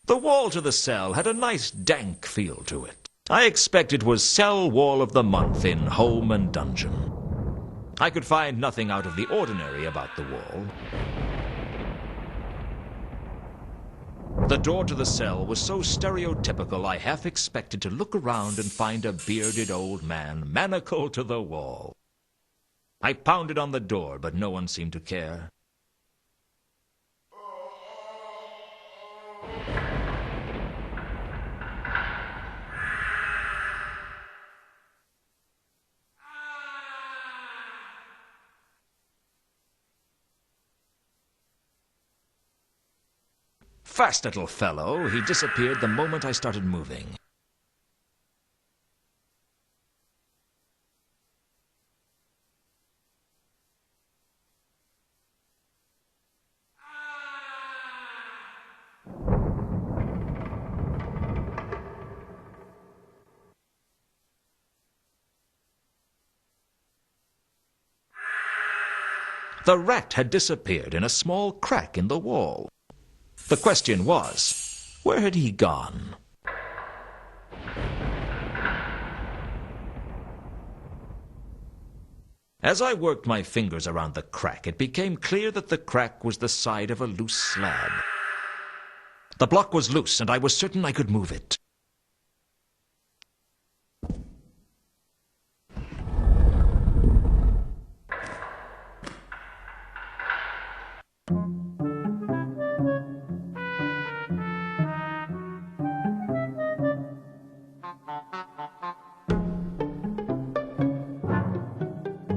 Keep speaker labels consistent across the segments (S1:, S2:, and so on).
S1: The wall to the cell had a nice dank feel to it. I expect it was Cell Wall of the Month in Home and Dungeon. I could find nothing out of the ordinary about the wall. The door to the cell was so stereotypical I half expected to look around and find a bearded old man manacled to the wall. I pounded on the door, but no one seemed to care. Fast little fellow, he disappeared the moment I started moving. The rat had disappeared in a small crack in the wall. The question was, where had he gone? As I worked my fingers around the crack, it became clear that the crack was the side of a loose slab. The block was loose, and I was certain I could move it.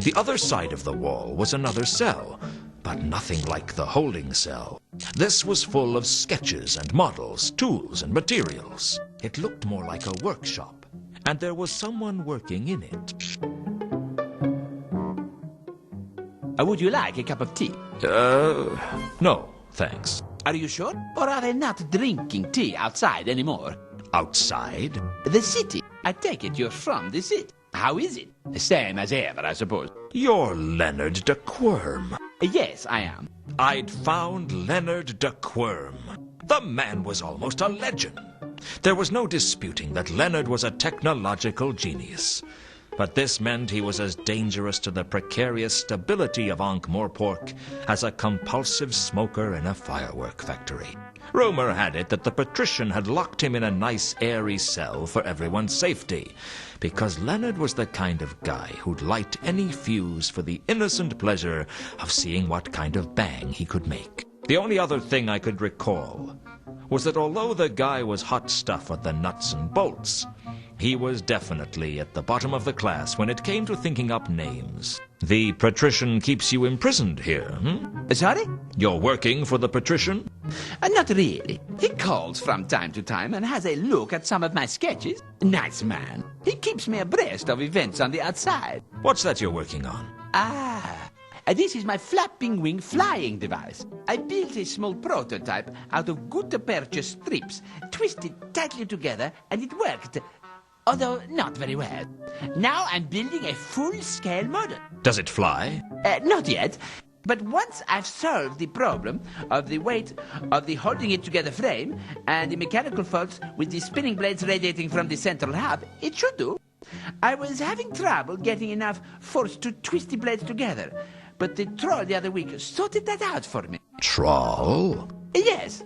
S1: The other side of the wall was another cell, but nothing like the holding cell. This was full of sketches and models, tools and materials. It looked more like a workshop, and there was someone working in it.
S2: Would you like a cup of tea?
S1: No, thanks.
S2: Are you sure? Or are they not drinking tea outside anymore?
S1: Outside?
S2: The city. I take it you're from the city. How is it? Same as ever, I suppose.
S1: You're Leonard de Quirm.
S2: Yes, I am.
S1: I'd found Leonard de Quirm. The man was almost a legend. There was no disputing that Leonard was a technological genius. But this meant he was as dangerous to the precarious stability of Ankh-Morpork as a compulsive smoker in a firework factory. Rumor had it that the Patrician had locked him in a nice airy cell for everyone's safety, because Leonard was the kind of guy who'd light any fuse for the innocent pleasure of seeing what kind of bang he could make. The only other thing I could recall was that although the guy was hot stuff at the nuts and bolts, he was definitely at the bottom of the class when it came to thinking up names. The Patrician keeps you imprisoned here,
S2: Sorry?
S1: You're working for the Patrician?
S2: Not really. He calls from time to time and has a look at some of my sketches. Nice man. He keeps me abreast of events on the outside.
S1: What's that you're working on?
S2: This is my flapping wing flying device. I built a small prototype out of gutta percha strips, twisted tightly together, and it worked. Although not very well. Now I'm building a full-scale model.
S1: Does it fly?
S2: Not yet. But once I've solved the problem of the weight of the holding it together frame and the mechanical faults with the spinning blades radiating from the central hub, it should do. I was having trouble getting enough force to twist the blades together, but the troll the other week sorted that out for me.
S1: Troll?
S2: Yes.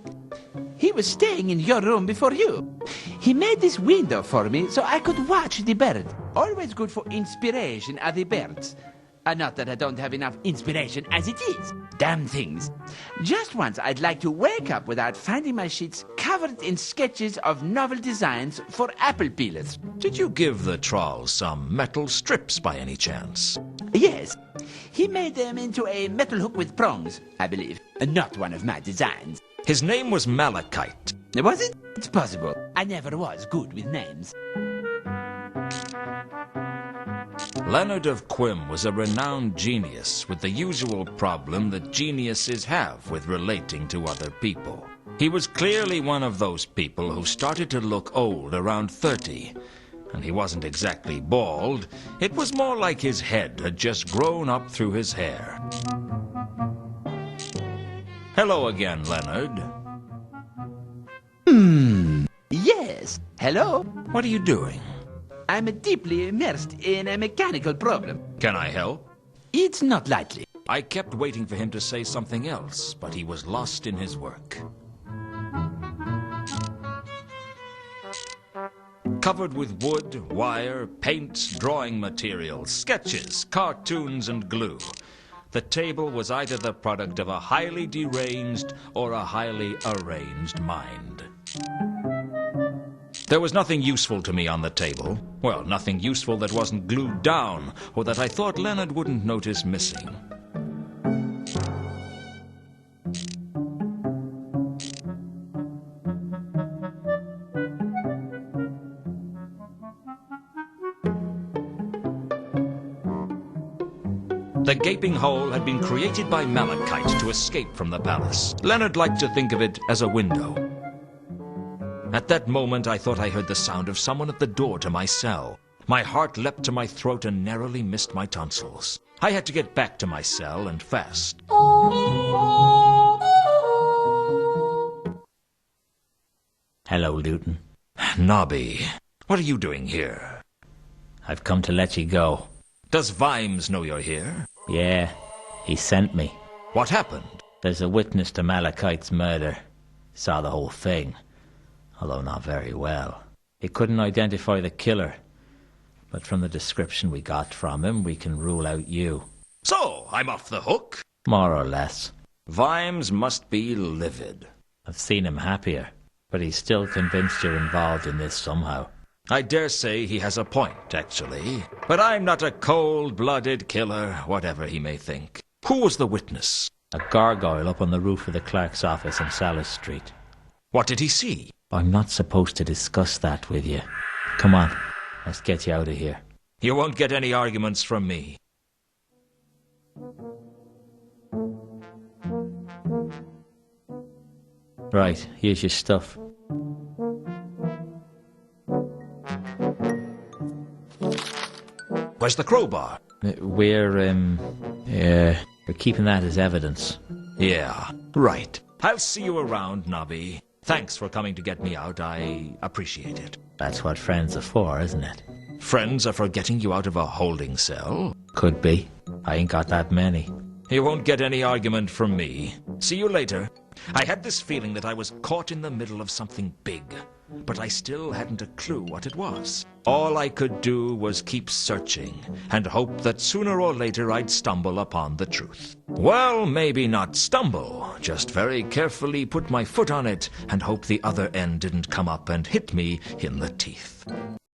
S2: He was staying in your room before you. He made this window for me so I could watch the bird. Always good for inspiration of the birds. Not that I don't have enough inspiration as it is. Damn things. Just once I'd like to wake up without finding my sheets covered in sketches of novel designs for apple peelers.
S1: Did you give the troll some metal strips by any chance?
S2: Yes. He made them into a metal hook with prongs, I believe. Not one of my designs.
S1: His name was Malachite.
S2: Was it? It's possible. I never was good with names.
S1: Leonard of Quim was a renowned genius with the usual problem that geniuses have with relating to other people. He was clearly one of those people who started to look old around 30. And he wasn't exactly bald. It was more like his head had just grown up through his hair. Hello again, Leonard.
S2: Yes. Hello?
S1: What are you doing?
S2: I'm deeply immersed in a mechanical problem.
S1: Can I help?
S2: It's not likely.
S1: I kept waiting for him to say something else, but he was lost in his work. Covered with wood, wire, paint, drawing materials, sketches, cartoons, and glue. The table was either the product of a highly deranged or a highly arranged mind. There was nothing useful to me on the table. Well, nothing useful that wasn't glued down, or that I thought Leonard wouldn't notice missing. The gaping hole had been created by malachite to escape from the palace. Leonard liked to think of it as a window. At that moment, I thought I heard the sound of someone at the door to my cell. My heart leapt to my throat and narrowly missed my tonsils. I had to get back to my cell and fast.
S3: Hello, Lewton.
S1: Nobby, what are you doing here?
S3: I've come to let you go.
S1: Does Vimes know you're here?
S3: Yeah, he sent me.
S1: What happened?
S3: There's a witness to Malachite's murder. Saw the whole thing, although not very well. He couldn't identify the killer, but from the description we got from him, we can rule out you.
S1: So, I'm off the hook?
S3: More or less.
S1: Vimes must be livid.
S3: I've seen him happier, but he's still convinced you're involved in this somehow.
S1: I dare say he has a point, actually. But I'm not a cold-blooded killer, whatever he may think. Who was the witness?
S3: A gargoyle up on the roof of the clerk's office on Salis Street.
S1: What did he see?
S3: I'm not supposed to discuss that with you. Come on, let's get you out of here.
S1: You won't get any arguments from me.
S3: Right, here's your stuff.
S1: Where's the crowbar?
S3: We're keeping that as evidence.
S1: Yeah, right. I'll see you around, Nobby. Thanks for coming to get me out. I appreciate it.
S3: That's what friends are for, isn't it?
S1: Friends are for getting you out of a holding cell?
S3: Could be. I ain't got that many.
S1: You won't get any argument from me. See you later. I had this feeling that I was caught in the middle of something big, but I still hadn't a clue what it was. All I could do was keep searching and hope that sooner or later I'd stumble upon the truth. Well, maybe not stumble, just very carefully put my foot on it and hope the other end didn't come up and hit me in the teeth.